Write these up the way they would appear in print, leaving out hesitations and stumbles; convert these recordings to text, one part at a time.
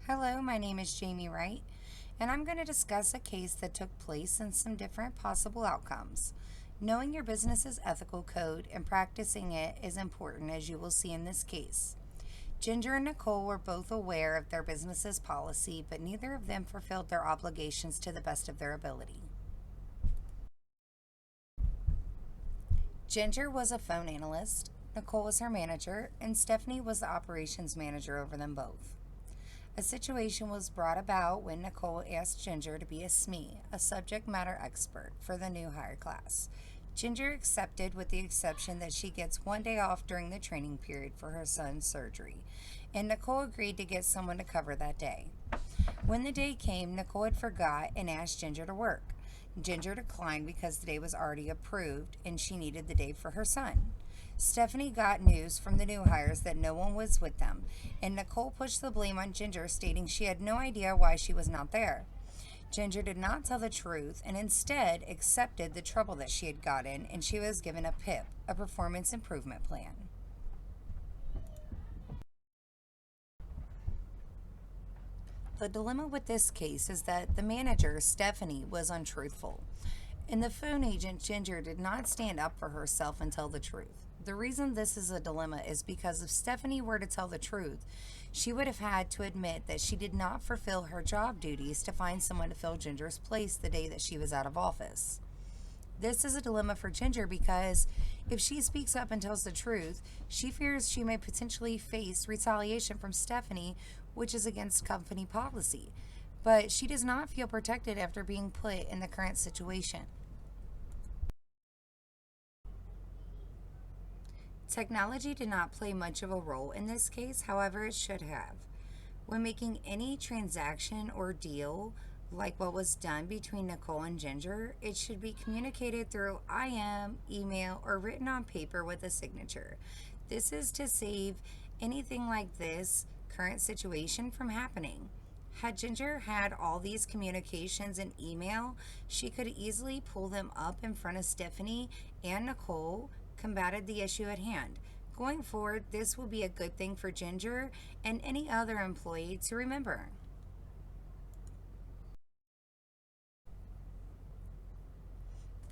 Hello, my name is Jamie Wright, and I'm going to discuss a case that took place and some different possible outcomes. Knowing your business's ethical code and practicing it is important, as you will see in this case. Ginger and Nicole were both aware of their business's policy, but neither of them fulfilled their obligations to the best of their ability. Ginger was a phone analyst, Nicole was her manager, and Stephanie was the operations manager over them both. A situation was brought about when Nicole asked Ginger to be a SME, a subject matter expert, for the new hire class. Ginger accepted with the exception that she gets one day off during the training period for her son's surgery, and Nicole agreed to get someone to cover that day. When the day came, Nicole had forgot and asked Ginger to work. Ginger declined because the day was already approved and she needed the day for her son. Stephanie got news from the new hires that no one was with them, and Nicole pushed the blame on Ginger, stating she had no idea why she was not there. Ginger did not tell the truth and instead accepted the trouble that she had gotten, and she was given a PIP, a performance improvement plan. The dilemma with this case is that the manager, Stephanie, was untruthful, and the phone agent, Ginger, did not stand up for herself and tell the truth. The reason this is a dilemma is because if Stephanie were to tell the truth, she would have had to admit that she did not fulfill her job duties to find someone to fill Ginger's place the day that she was out of office. This is a dilemma for Ginger because if she speaks up and tells the truth, she fears she may potentially face retaliation from Stephanie, which is against company policy. But she does not feel protected after being put in the current situation. Technology did not play much of a role in this case, however, it should have. When making any transaction or deal, like what was done between Nicole and Ginger, it should be communicated through IM, email, or written on paper with a signature. This is to save anything like this current situation from happening. Had Ginger had all these communications in email, she could easily pull them up in front of Stephanie and Nicole, combated the issue at hand. Going forward, this will be a good thing for Ginger and any other employee to remember.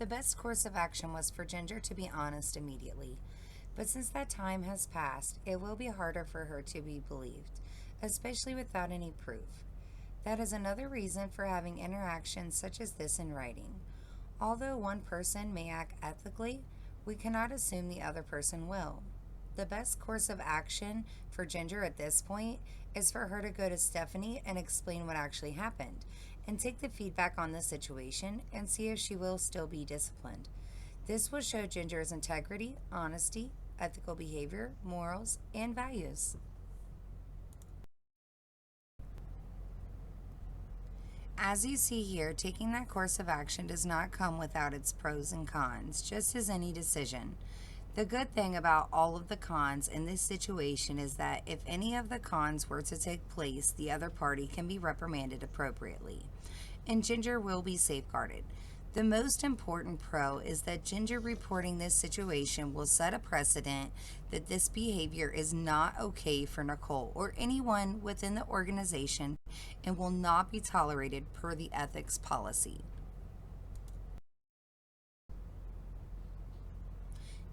The best course of action was for Ginger to be honest immediately. But since that time has passed, it will be harder for her to be believed, especially without any proof. That is another reason for having interactions such as this in writing. Although one person may act ethically, we cannot assume the other person will. The best course of action for Ginger at this point is for her to go to Stephanie and explain what actually happened, and take the feedback on the situation and see if she will still be disciplined. This will show Ginger's integrity, honesty, ethical behavior, morals, and values. As you see here, taking that course of action does not come without its pros and cons, just as any decision. The good thing about all of the cons in this situation is that if any of the cons were to take place, the other party can be reprimanded appropriately, and Ginger will be safeguarded. The most important pro is that Ginger reporting this situation will set a precedent that this behavior is not okay for Nicole or anyone within the organization and will not be tolerated per the ethics policy.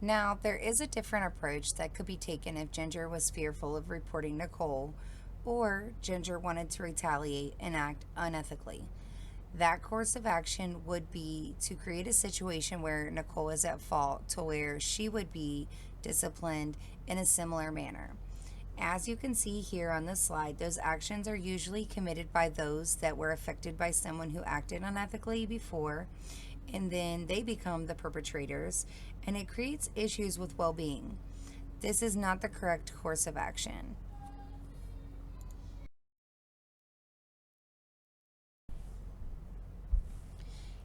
Now, there is a different approach that could be taken if Ginger was fearful of reporting Nicole or Ginger wanted to retaliate and act unethically. That course of action would be to create a situation where Nicole is at fault to where she would be disciplined in a similar manner. As you can see here on the slide, those actions are usually committed by those that were affected by someone who acted unethically before, and then they become the perpetrators, and it creates issues with well being. This is not the correct course of action.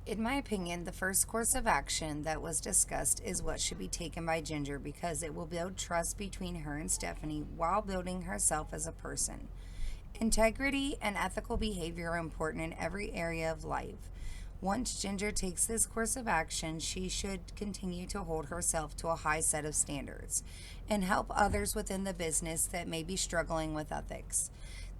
In my opinion, the first course of action that was discussed is what should be taken by Ginger because it will build trust between her and Stephanie while building herself as a person. Integrity and ethical behavior are important in every area of life. Once Ginger takes this course of action, she should continue to hold herself to a high set of standards and help others within the business that may be struggling with ethics.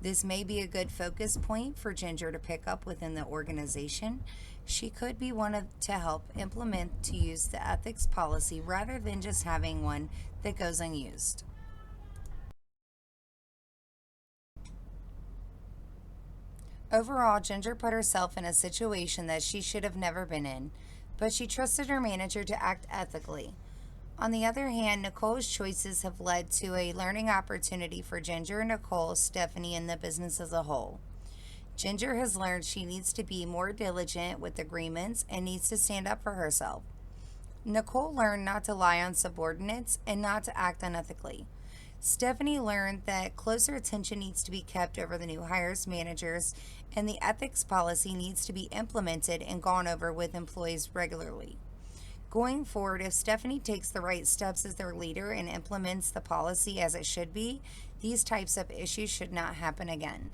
This may be a good focus point for Ginger to pick up within the organization. She could be one of to help implement to use the ethics policy rather than just having one that goes unused. Overall, Ginger put herself in a situation that she should have never been in, but she trusted her manager to act ethically. On the other hand, Nicole's choices have led to a learning opportunity for Ginger, Nicole, Stephanie, and the business as a whole. Ginger has learned she needs to be more diligent with agreements and needs to stand up for herself. Nicole learned not to lie on subordinates and not to act unethically. Stephanie learned that closer attention needs to be kept over the new hires managers, and the ethics policy needs to be implemented and gone over with employees regularly. Going forward, if Stephanie takes the right steps as their leader and implements the policy as it should be, these types of issues should not happen again.